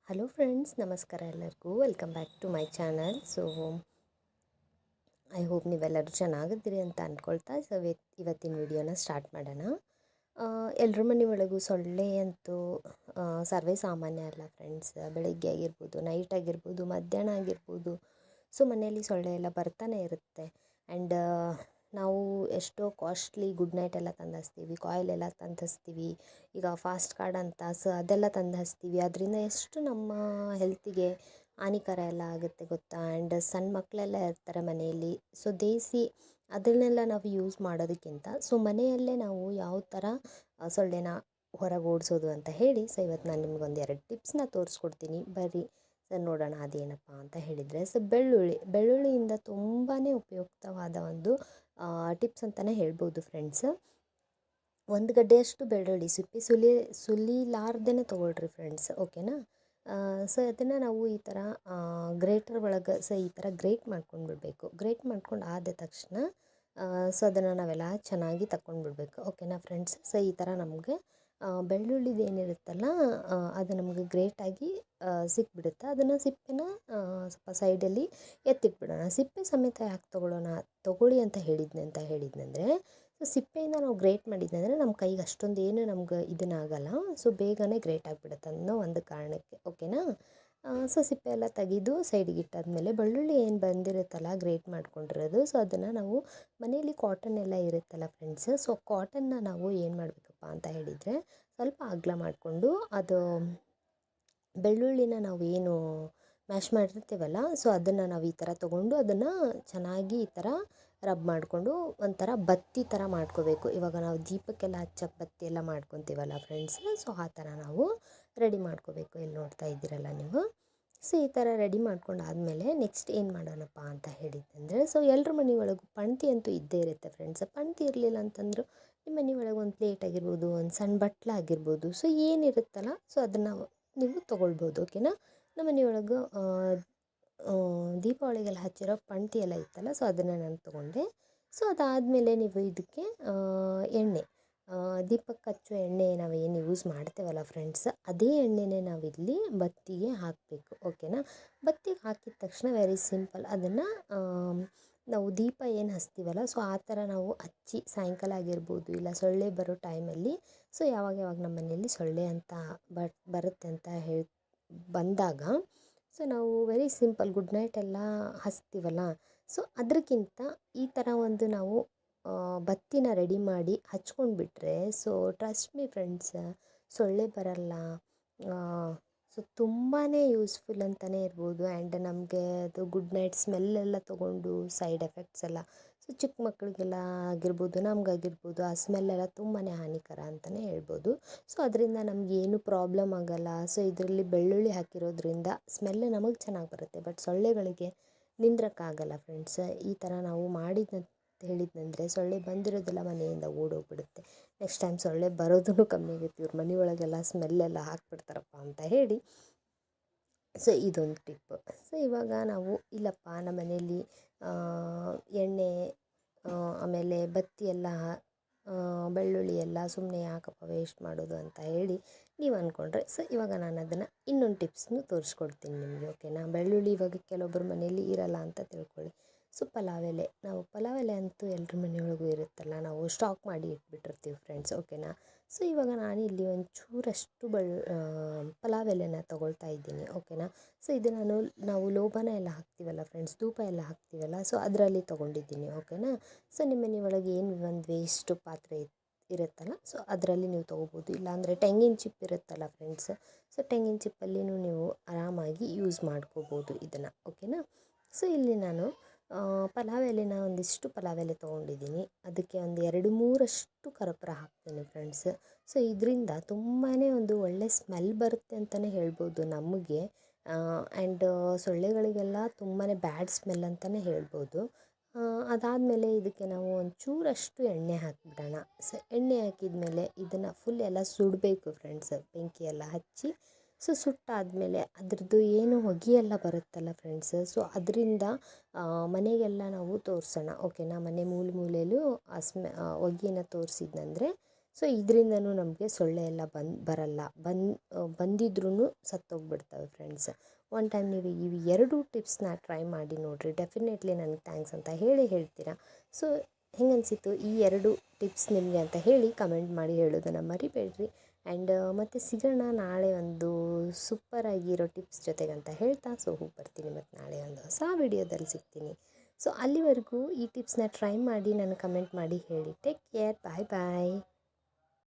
Hello friends, ನಮಸ್ಕಾರ ಎಲ್ಲರಿಗೂ. Welcome back to my channel. I hope ನೀವೆಲ್ಲರೂ ಚೆನ್ನಾಗಿದ್ದೀರಿ ಅಂತ ಅಂದ್ಕೊಳ್ತಾ ಇವತ್ತಿನ ವಿಡಿಯೋನ ಸ್ಟಾರ್ಟ್ ಮಾಡೋಣ. ಎಲ್ಲರ ಮನೆ ಒಳಗೂ ಸೊಳ್ಳೆ ಅಂತೂ ಸರ್ವೇ ಸಾಮಾನ್ಯ ಅಲ್ಲ ಫ್ರೆಂಡ್ಸ್. ಬೆಳಿಗ್ಗೆ ಆಗಿರ್ಬೋದು, ನೈಟ್ ಆಗಿರ್ಬೋದು, ಮಧ್ಯಾಹ್ನ ಆಗಿರ್ಬೋದು, ಮನೆಯಲ್ಲಿ ಸೊಳ್ಳೆ ಎಲ್ಲ ಬರ್ತಾನೆ ಇರುತ್ತೆ. ಆ್ಯಂಡ್ ನಾವು ಎಷ್ಟೋ ಕಾಸ್ಟ್ಲಿ ಗುಡ್ ನೈಟ್ ಎಲ್ಲ ತಂದು ಹಚ್ತೀವಿ, ಕಾಯಿಲ್ ಎಲ್ಲ ತಂದು ಹಚ್ತೀವಿ, ಈಗ ಫಾಸ್ಟ್ ಕಾರ್ಡ್ ಅಂತ ಅದೆಲ್ಲ ತಂದು ಹಚ್ತೀವಿ. ಅದರಿಂದ ಎಷ್ಟು ನಮ್ಮ ಹೆಲ್ತಿಗೆ ಹಾನಿಕರ ಎಲ್ಲ ಆಗುತ್ತೆ ಗೊತ್ತಾ. ಆ್ಯಂಡ್ ಸಣ್ಣ ಮಕ್ಕಳೆಲ್ಲ ಇರ್ತಾರೆ ಮನೆಯಲ್ಲಿ. ದೇಸಿ ಅದನ್ನೆಲ್ಲ ನಾವು ಯೂಸ್ ಮಾಡೋದಕ್ಕಿಂತ ಮನೆಯಲ್ಲೇ ನಾವು ಯಾವ ಥರ ಸೊಳ್ಳೆನ ಹೊರಗೆ ಓಡಿಸೋದು ಅಂತ ಹೇಳಿ ಇವತ್ತು ನಾನು ನಿಮ್ಗೊಂದು 2 ಟಿಪ್ಸ್ನ ತೋರಿಸ್ಕೊಡ್ತೀನಿ. ಬರ್ರಿ ನೋಡೋಣ ಅದೇನಪ್ಪ ಅಂತ ಹೇಳಿದರೆ ಬೆಳ್ಳುಳ್ಳಿಯಿಂದ ತುಂಬಾ ಉಪಯುಕ್ತವಾದ ಒಂದು ಟಿಪ್ಸ್ ಅಂತಲೇ ಹೇಳ್ಬೋದು ಫ್ರೆಂಡ್ಸ್. 1 ಗಡ್ಡೆಯಷ್ಟು ಬೆಳ್ಳುಳ್ಳಿ ಸಿಪ್ಪೆ ಸುಲಿಲಾರ್ದೇ ತೊಗೊಳ್ರಿ ಫ್ರೆಂಡ್ಸ್, ಓಕೆನಾ. ಅದನ್ನು ನಾವು ಈ ಥರ ಗ್ರೇಟರ್ ಒಳಗೆ ಈ ಥರ ಗ್ರೇಟ್ ಮಾಡ್ಕೊಂಡು ಬಿಡಬೇಕು. ಗ್ರೇಟ್ ಮಾಡ್ಕೊಂಡು ಆದ ತಕ್ಷಣ ಅದನ್ನು ನಾವೆಲ್ಲ ಚೆನ್ನಾಗಿ ತಗೊಂಡ್ಬಿಡ್ಬೇಕು, ಓಕೆನಾ ಫ್ರೆಂಡ್ಸ್. ಈ ಥರ ನಮಗೆ ಬೆಳ್ಳುಳ್ಳಿದು ಏನಿರುತ್ತಲ್ಲ ಅದು ನಮಗೆ ಗ್ರೇಟಾಗಿ ಸಿಕ್ಬಿಡುತ್ತೆ. ಅದನ್ನು ಸಿಪ್ಪೆನ ಸ್ವಲ್ಪ ಸೈಡಲ್ಲಿ ಎತ್ತಿಟ್ಬಿಡೋಣ. ಸಿಪ್ಪೆ ಸಮೇತ ಯಾಕೆ ತೊಗೊಳ್ಳಿ ಅಂತ ಹೇಳಿದ್ನಂದರೆ ಸಿಪ್ಪೆಯಿಂದ ನಾವು ಗ್ರೇಟ್ ಮಾಡಿದ್ದಂದರೆ ನಮ್ಮ ಕೈಗೆ ಅಷ್ಟೊಂದು ಏನು ನಮ್ಗೆ ಇದನ್ನಾಗಲ್ಲ. ಬೇಗನೆ ಗ್ರೇಟ್ ಆಗಿಬಿಡುತ್ತೆ ಅನ್ನೋ ಒಂದು ಕಾರಣಕ್ಕೆ, ಓಕೆನಾ. ಸಿಪ್ಪೆ ಎಲ್ಲ ತೆಗೆದು ಸೈಡಿಗೆ ಇಟ್ಟಾದ್ಮೇಲೆ ಬೆಳ್ಳುಳ್ಳಿ ಏನು ಬಂದಿರುತ್ತಲ್ಲ ಗ್ರೇಟ್ ಮಾಡ್ಕೊಂಡಿರೋದು, ಅದನ್ನು ನಾವು ಮನೆಯಲ್ಲಿ ಕಾಟನ್ ಎಲ್ಲ ಇರುತ್ತಲ್ಲ ಫ್ರೆಂಡ್ಸ್. ಕಾಟನ್ನ ನಾವು ಏನು ಮಾಡಬೇಕಪ್ಪ ಅಂತ ಹೇಳಿದರೆ ಸ್ವಲ್ಪ ಅಗಲ ಮಾಡಿಕೊಂಡು ಅದು ಬೆಳ್ಳುಳ್ಳಿನ ನಾವು ಏನು ಮ್ಯಾಶ್ ಮಾಡಿರ್ತೀವಲ್ಲ ಅದನ್ನು ನಾವು ಈ ಥರ ತೊಗೊಂಡು ಅದನ್ನು ಚೆನ್ನಾಗಿ ಈ ಥರ ರಬ್ ಮಾಡಿಕೊಂಡು ಒಂಥರ ಬತ್ತಿ ಥರ ಮಾಡ್ಕೋಬೇಕು. ಇವಾಗ ನಾವು ದೀಪಕ್ಕೆಲ್ಲ ಹಚ್ಚಕ್ಕೆ ಬತ್ತಿ ಎಲ್ಲ ಮಾಡ್ಕೊತೀವಲ್ಲ ಫ್ರೆಂಡ್ಸ್, ಆ ಥರ ನಾವು ರೆಡಿ ಮಾಡ್ಕೋಬೇಕು. ಇಲ್ಲಿ ನೋಡ್ತಾ ಇದ್ದೀರಲ್ಲ ನೀವು. ಈ ಥರ ರೆಡಿ ಮಾಡ್ಕೊಂಡಾದಮೇಲೆ ನೆಕ್ಸ್ಟ್ ಏನು ಮಾಡೋಣಪ್ಪ ಅಂತ ಹೇಳಿದ್ದಂದರೆ ಎಲ್ಲರ ಮನೆ ಒಳಗೂ ಪಣತಿ ಅಂತೂ ಇದ್ದೇ ಇರುತ್ತೆ ಫ್ರೆಂಡ್ಸ್. ಪಣತಿ ಇರಲಿಲ್ಲ ಅಂತಂದರೂ ನಿಮ್ಮ ಮನೆ ಒಳಗೆ ಒಂದು ಪ್ಲೇಟ್ ಆಗಿರ್ಬೋದು, ಒಂದು ಸಣ್ಣ ಬಟ್ಲು ಆಗಿರ್ಬೋದು, ಏನಿರುತ್ತಲ್ಲ ಅದನ್ನು ನೀವು ತೊಗೊಳ್ಬೋದು, ಓಕೆನಾ. ನಮ್ಮ ಮನೆಯೊಳಗೆ ದೀಪಾವಳಿಗೆಲ್ಲ ಹಚ್ಚಿರೋ ಪಣತಿ ಎಲ್ಲ ಇತ್ತಲ್ಲ, ಅದನ್ನು ನಾನು ತೊಗೊಂಡೆ. ಅದಾದಮೇಲೆ ನೀವು ಇದಕ್ಕೆ ಎಣ್ಣೆ, ದೀಪಕ್ಕೆ ಹಚ್ಚೋ ಎಣ್ಣೆ ನಾವು ಏನು ಯೂಸ್ ಮಾಡ್ತೇವಲ್ಲ ಫ್ರೆಂಡ್ಸ್, ಅದೇ ಎಣ್ಣೆನೇ ನಾವಿಲ್ಲಿ ಬತ್ತಿಗೆ ಹಾಕಬೇಕು, ಓಕೆನಾ. ಬತ್ತಿಗೆ ಹಾಕಿದ ತಕ್ಷಣ ವೆರಿ ಸಿಂಪಲ್, ಅದನ್ನು ನಾವು ದೀಪ ಏನು ಹಚ್ತೀವಲ್ಲ ಆ ಥರ ನಾವು ಹಚ್ಚಿ ಸಾಯಂಕಾಲ ಆಗಿರ್ಬೋದು ಇಲ್ಲ ಸೊಳ್ಳೆ ಬರೋ ಟೈಮಲ್ಲಿ ಯಾವಾಗ ನಮ್ಮ ಮನೆಯಲ್ಲಿ ಸೊಳ್ಳೆ ಅಂತ ಬರುತ್ತೆ ಅಂತ ಬಂದಾಗ ನಾವು ವೆರಿ ಸಿಂಪಲ್ ಗುಡ್ ನೈಟ್ ಎಲ್ಲ ಹಚ್ತೀವಲ್ಲ, ಅದಕ್ಕಿಂತ ಈ ಥರ ಒಂದು ನಾವು ಬತ್ತಿನ ರೆಡಿ ಮಾಡಿ ಹಚ್ಕೊಂಡ್ಬಿಟ್ರೆ ಟ್ರಸ್ಟ್ ಮೀ ಫ್ರೆಂಡ್ಸ್, ಸೊಳ್ಳೆ ಬರಲ್ಲ. ತುಂಬಾ ಯೂಸ್ಫುಲ್ ಅಂತಲೇ ಇರ್ಬೋದು. ಆ್ಯಂಡ್ ನಮಗೆ ಅದು ಗುಡ್ ನೈಟ್ ಸ್ಮೆಲ್ಲೆಲ್ಲ ತೊಗೊಂಡು ಸೈಡ್ ಎಫೆಕ್ಟ್ಸ್ ಎಲ್ಲ ಚಿಕ್ಕ ಮಕ್ಕಳಿಗೆಲ್ಲ ಆಗಿರ್ಬೋದು, ನಮಗಾಗಿರ್ಬೋದು ಆ ಸ್ಮೆಲ್ಲೆಲ್ಲ ತುಂಬಾ ಹಾನಿಕರ ಅಂತಲೇ ಹೇಳ್ಬೋದು. ಅದರಿಂದ ನಮಗೇನು ಪ್ರಾಬ್ಲಮ್ ಆಗೋಲ್ಲ. ಇದರಲ್ಲಿ ಬೆಳ್ಳುಳ್ಳಿ ಹಾಕಿರೋದ್ರಿಂದ ಸ್ಮೆಲ್ ನಮಗೆ ಚೆನ್ನಾಗಿ ಬರುತ್ತೆ, ಬಟ್ ಸೊಳ್ಳೆಗಳಿಗೆ ನಿಂದ್ರಕ್ಕಾಗಲ್ಲ ಫ್ರೆಂಡ್ಸ್. ಈ ಥರ ನಾವು ಮಾಡಿದ್ನಂತ ಹೇಳಿದ್ನಂದರೆ ಸೊಳ್ಳೆ ಬಂದಿರೋದೆಲ್ಲ ಮನೆಯಿಂದ ಓಡೋಗ್ಬಿಡುತ್ತೆ. ನೆಕ್ಸ್ಟ್ ಟೈಮ್ ಸೊಳ್ಳೆ ಬರೋದೂ ಕಮ್ಮಿ ಆಗುತ್ತೆ. ಇವ್ರ ಮನೆ ಒಳಗೆಲ್ಲ ಸ್ಮೆಲ್ಲೆಲ್ಲ ಹಾಕ್ಬಿಡ್ತಾರಪ್ಪ ಅಂತ ಹೇಳಿ ಇದೊಂದು ಟಿಪ್. ಇವಾಗ ನಾವು ಇಲ್ಲಪ್ಪ ನಮ್ಮ ಮನೆಯಲ್ಲಿ ಎಣ್ಣೆ ಆಮೇಲೆ ಬತ್ತಿ ಎಲ್ಲ ಬೆಳ್ಳುಳ್ಳಿ ಎಲ್ಲ ಸುಮ್ಮನೆ ಯಾಕಪ್ಪ ವೇಸ್ಟ್ ಮಾಡೋದು ಅಂತ ಹೇಳಿ ನೀವು ಅಂದ್ಕೊಂಡ್ರೆ ಇವಾಗ ನಾನು ಅದನ್ನು ಇನ್ನೊಂದು ಟಿಪ್ಸ್ನು ತೋರಿಸ್ಕೊಡ್ತೀನಿ ನಿಮಗೆ, ಓಕೆನಾ. ಬೆಳ್ಳುಳ್ಳಿ ಇವಾಗ ಕೆಲವೊಬ್ಬರ ಮನೆಯಲ್ಲಿ ಇರಲ್ಲ ಅಂತ ತಿಳ್ಕೊಳ್ಳಿ. ಪಲಾವ್ ಎಲೆ, ನಾವು ಪಲಾವ್ ಎಲೆ ಅಂತೂ ಎಲ್ಲರ ಮನೆಯೊಳಗೂ ಇರುತ್ತಲ್ಲ, ನಾವು ಸ್ಟಾಕ್ ಮಾಡಿ ಇಟ್ಬಿಟ್ಟಿರ್ತೀವಿ ಫ್ರೆಂಡ್ಸ್, ಓಕೆನಾ. ಇವಾಗ ನಾನು ಇಲ್ಲಿ ಒಂಚೂರಷ್ಟು ಪಲಾವ್ ಎಲೆನ ತೊಗೊಳ್ತಾ ಇದ್ದೀನಿ, ಓಕೆನಾ. ಇದು ನಾವು ಲೋಬಾನ ಎಲ್ಲ ಹಾಕ್ತೀವಲ್ಲ ಫ್ರೆಂಡ್ಸ್, ಧೂಪ ಎಲ್ಲ ಹಾಕ್ತೀವಲ್ಲ ಅದರಲ್ಲಿ ತೊಗೊಂಡಿದ್ದೀನಿ, ಓಕೆನಾ. ನಿಮ್ಮ ಮನೆ ಒಳಗೆ ಏನು ಒಂದು ವೇಸ್ಟು ಪಾತ್ರೆ ಇರುತ್ತಲ್ಲ ಅದರಲ್ಲಿ ನೀವು ತೊಗೋಬೋದು. ಇಲ್ಲಾಂದರೆ ತೆಂಗಿನ ಚಿಪ್ಪು ಇರುತ್ತಲ್ಲ ಫ್ರೆಂಡ್ಸ್, ತೆಂಗಿನ ಚಿಪ್ಪಲ್ಲಿನೂ ನೀವು ಆರಾಮಾಗಿ ಯೂಸ್ ಮಾಡ್ಕೋಬೋದು ಇದನ್ನು, ಓಕೆನಾ. ಇಲ್ಲಿ ನಾನು ಪಲಾವ್ ಎಲೆನ ಒಂದಿಷ್ಟು ಪಲಾವ್ ಎಲೆ ತೊಗೊಂಡಿದ್ದೀನಿ. ಅದಕ್ಕೆ ಒಂದು 2-3 ಕರ್ಪೂರ ಹಾಕ್ತೀನಿ ಫ್ರೆಂಡ್ಸ್. ಇದರಿಂದ ತುಂಬಾ ಒಂದು ಒಳ್ಳೆ ಸ್ಮೆಲ್ ಬರುತ್ತೆ ಅಂತಲೇ ಹೇಳ್ಬೋದು ನಮಗೆ. ಆ್ಯಂಡ್ ಸೊಳ್ಳೆಗಳಿಗೆಲ್ಲ ತುಂಬಾ ಬ್ಯಾಡ್ ಸ್ಮೆಲ್ ಅಂತಲೇ ಹೇಳ್ಬೋದು. ಅದಾದಮೇಲೆ ಇದಕ್ಕೆ ನಾವು ಒಂಚೂರಷ್ಟು ಎಣ್ಣೆ ಹಾಕಿಬಿಡೋಣ. ಎಣ್ಣೆ ಹಾಕಿದ್ಮೇಲೆ ಇದನ್ನು ಫುಲ್ ಎಲ್ಲ ಸುಡಬೇಕು ಫ್ರೆಂಡ್ಸ್, ಬೆಂಕಿ ಎಲ್ಲ ಹಚ್ಚಿ. ಸುಟ್ಟಾದಮೇಲೆ ಅದ್ರದ್ದು ಏನು ಹೊಗೆ ಎಲ್ಲ ಬರುತ್ತಲ್ಲ ಫ್ರೆಂಡ್ಸ್, ಅದರಿಂದ ಮನೆಗೆಲ್ಲ ನಾವು ತೋರಿಸೋಣ, ಓಕೆನಾ. ಮನೆ ಮೂಲೆಯಲ್ಲೂ ಹೊಗೆನ ತೋರಿಸಿದ್ನಂದರೆ ಸೊ ಇದರಿಂದನೂ ನಮಗೆ ಸೊಳ್ಳೆ ಎಲ್ಲ ಬರಲ್ಲ, ಬಂದಿದ್ರೂ ಸತ್ತೋಗ್ಬಿಡ್ತವೆ ಫ್ರೆಂಡ್ಸ್. ಒನ್ ಟೈಮ್ ನೀವು ಈ 2 ಟಿಪ್ಸ್ನ ಟ್ರೈ ಮಾಡಿ ನೋಡಿರಿ, ಡೆಫಿನೆಟ್ಲಿ ನನಗೆ ಥ್ಯಾಂಕ್ಸ್ ಅಂತ ಹೇಳ್ತೀರಾ. ಸೊ ಹೆಂಗನ್ಸಿತ್ತು ಈ 2 ಟಿಪ್ಸ್ ನಿಮಗೆ ಅಂತ ಹೇಳಿ ಕಮೆಂಟ್ ಮಾಡಿ ಹೇಳೋದನ್ನು ಮರಿಬೇಡ್ರಿ. ಆ್ಯಂಡ್ ಮತ್ತೆ ಸಿಗೋಣ ನಾಳೆ ಒಂದು ಸೂಪರಾಗಿರೋ ಟಿಪ್ಸ್ ಜೊತೆಗಂತ ಹೇಳ್ತಾ ಹೋಗಿ ಬರ್ತೀನಿ. ಮತ್ತು ನಾಳೆ ಒಂದು ಹೊಸ ವಿಡಿಯೋದಲ್ಲಿ ಸಿಗ್ತೀನಿ. ಸೊ ಅಲ್ಲಿವರೆಗೂ ಈ ಟಿಪ್ಸ್ನ ಟ್ರೈ ಮಾಡಿ ನನಗೆ ಕಮೆಂಟ್ ಮಾಡಿ ಹೇಳಿ. ಟೇಕ್ ಕೇರ್, ಬಾಯ್ ಬಾಯ್.